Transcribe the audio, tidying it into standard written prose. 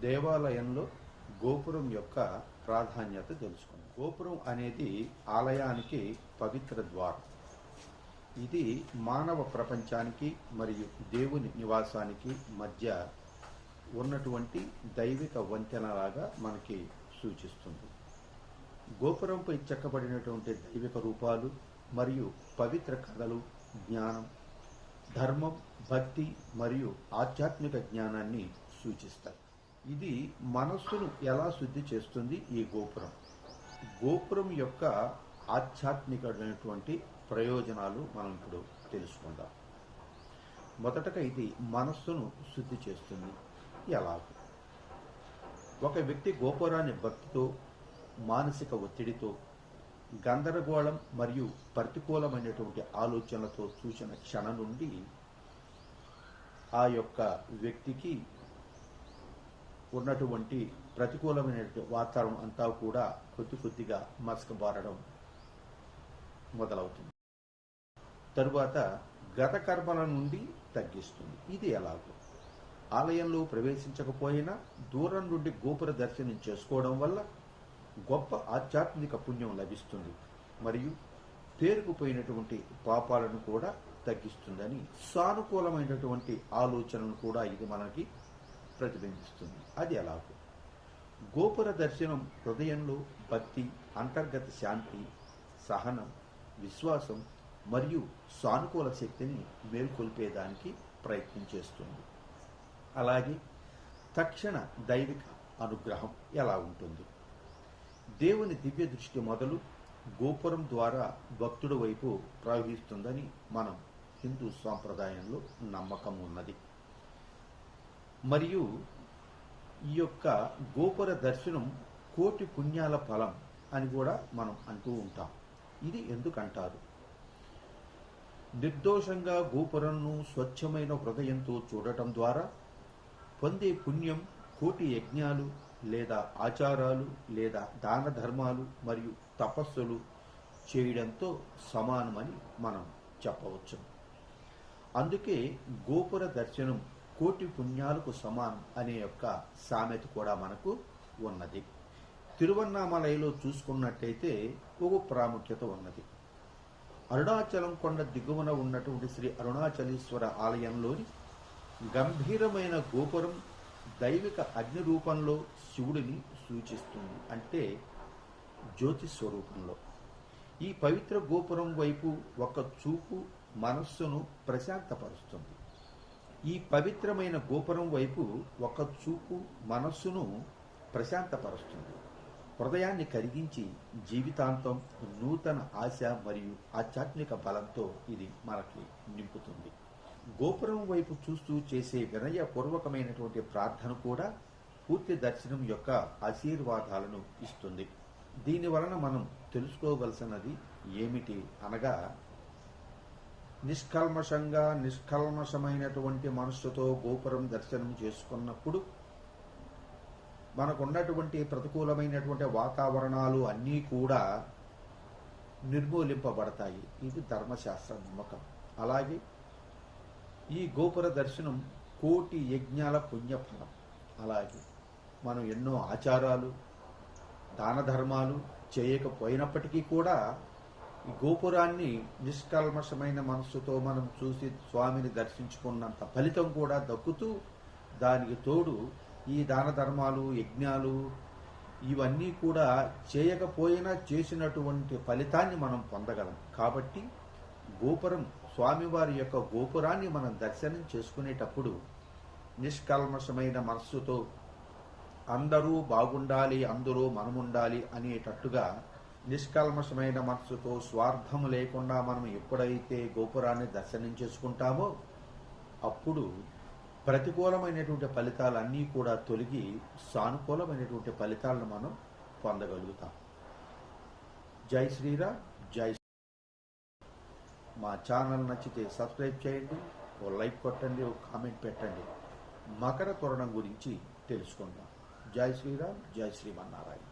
దేవాలయంలో గోపురం యొక్క ప్రాధాన్యత తెలుసుకుందాం. గోపురం అనేది ఆలయానికి పవిత్ర ద్వారం. ఇది మానవ ప్రపంచానికి మరియు దేవుని నివాసానికి మధ్య ఉన్నటువంటి దైవిక వంతెనలాగా మనకి సూచిస్తుంది. గోపురంపై చెక్కబడినటువంటి దైవిక రూపాలు మరియు పవిత్ర కథలు జ్ఞానం, ధర్మం, భక్తి మరియు ఆధ్యాత్మిక జ్ఞానాన్ని సూచిస్తాయి. ఇది మనస్సును ఎలా శుద్ధి చేస్తుంది? ఈ గోపురం యొక్క ఆధ్యాత్మికమైనటువంటి ప్రయోజనాలు మనం ఇప్పుడు తెలుసుకుందాం. మొదటగా ఇది మనస్సును శుద్ధి చేస్తుంది. ఎలా? ఒక వ్యక్తి గోపురాన్ని భక్తితో, మానసిక ఒత్తిడితో, గందరగోళం మరియు ప్రతికూలమైనటువంటి ఆలోచనలతో చూసిన క్షణం నుండి ఆ యొక్క వ్యక్తికి ఉన్నటువంటి ప్రతికూలమైనటువంటి వాతావరణం అంతా కూడా కొద్దిగా మసకబారడం మొదలవుతుంది. తరువాత గత కర్మల నుండి తగ్గిస్తుంది. ఇది ఎలాగో ఆలయంలో ప్రవేశించకపోయినా దూరం నుండి గోపుర దర్శనం చేసుకోవడం వల్ల గొప్ప ఆధ్యాత్మిక పుణ్యం లభిస్తుంది మరియు పేరుకుపోయినటువంటి పాపాలను కూడా తగ్గిస్తుందని, సానుకూలమైనటువంటి ఆలోచనను కూడా ఇది మనకి ప్రతిబింబిస్తుంది. అది ఎలాగో గోపుర దర్శనం హృదయంలో భక్తి, అంతర్గత శాంతి, సహనం, విశ్వాసం మరియు సానుకూల శక్తిని మేల్కొల్పేదానికి ప్రయత్నం చేస్తుంది. అలాగే తక్షణ దైవిక అనుగ్రహం ఎలా ఉంటుంది? దేవుని దివ్య దృష్టి మొదలు గోపురం ద్వారా భక్తుడి వైపు ప్రవహిస్తుందని మనం హిందూ సాంప్రదాయంలో నమ్మకం ఉన్నది. మరియు ఈ యొక్క గోపుర దర్శనం కోటి పుణ్యాల ఫలం అని కూడా మనం అంటూ ఉంటాం. ఇది ఎందుకంటారు? నిర్దోషంగా గోపురంను స్వచ్ఛమైన హృదయంతో చూడటం ద్వారా పొందే పుణ్యం కోటి యజ్ఞాలు లేదా ఆచారాలు లేదా దాన ధర్మాలు మరియు తపస్సులు చేయడంతో సమానమని మనం చెప్పవచ్చు. అందుకే గోపుర దర్శనం కోటి పుణ్యాలకు సమానం అనే యొక్క సామెత కూడా మనకు ఉన్నది. తిరువన్నామలైలో చూసుకున్నట్టయితే ఒక ప్రాముఖ్యత ఉన్నది. అరుణాచలం కొండ దిగువన ఉన్నటువంటి శ్రీ అరుణాచలేశ్వర ఆలయంలోని గంభీరమైన గోపురం దైవిక అగ్ని రూపంలో శివుడిని సూచిస్తుంది, అంటే జ్యోతి స్వరూపంలో. ఈ పవిత్ర గోపురం వైపు ఒక చూపు మనస్సును ప్రశాంతపరుస్తుంది. ఈ పవిత్రమైన గోపురం వైపు ఒక చూపు మనస్సును ప్రశాంతపరుస్తుంది, హృదయాన్ని కరిగించి జీవితాంతం నూతన ఆశ మరియు ఆధ్యాత్మిక బలంతో ఇది మనకి నింపుతుంది. గోపురం వైపు చూస్తూ చేసే వినయపూర్వకమైనటువంటి ప్రార్థన కూడా పూర్తి దర్శనం యొక్క ఆశీర్వాదాలను ఇస్తుంది. దీని వలన మనం తెలుసుకోవలసినది ఏమిటి అనగా, నిష్కల్మషమైనటువంటి మనస్సుతో గోపురం దర్శనం చేసుకున్నప్పుడు మనకున్నటువంటి ప్రతికూలమైనటువంటి వాతావరణాలు అన్నీ కూడా నిర్మూలింపబడతాయి. ఇది ధర్మశాస్త్ర నమ్మకం. అలాగే ఈ గోపుర దర్శనం కోటి యజ్ఞాల పుణ్యఫలం. అలాగే మనం ఎన్నో ఆచారాలు, దాన ధర్మాలు చేయకపోయినప్పటికీ కూడా ఈ గోపురాన్ని నిష్కల్మషమైన మనస్సుతో మనం చూసి స్వామిని దర్శించుకున్నంత ఫలితం కూడా దక్కుతూ, దానికి తోడు ఈ దాన ధర్మాలు, యజ్ఞాలు ఇవన్నీ కూడా చేయకపోయినా చేసినటువంటి ఫలితాన్ని మనం పొందగలం. కాబట్టి గోపురం, స్వామివారి యొక్క గోపురాన్ని మనం దర్శనం చేసుకునేటప్పుడు నిష్కల్మషమైన మనస్సుతో అందరూ బాగుండాలి, అందరూ మనముండాలి అనేటట్టుగా నిష్కల్మషమైన మనస్సుతో స్వార్థం లేకుండా మనం ఎప్పుడైతే గోపురాన్ని దర్శనం చేసుకుంటామో అప్పుడు ప్రతికూలమైనటువంటి ఫలితాలన్నీ కూడా తొలగి సానుకూలమైనటువంటి ఫలితాలను మనం పొందగలుగుతాం. జై శ్రీరామ్, జై. మా ఛానల్ నచ్చితే సబ్స్క్రైబ్ చేయండి, ఓ లైక్ కొట్టండి, ఓ కామెంట్ పెట్టండి. మకర తోరణం గురించి తెలుసుకుందాం. జై శ్రీరామ్, జై శ్రీమన్నారాయణ.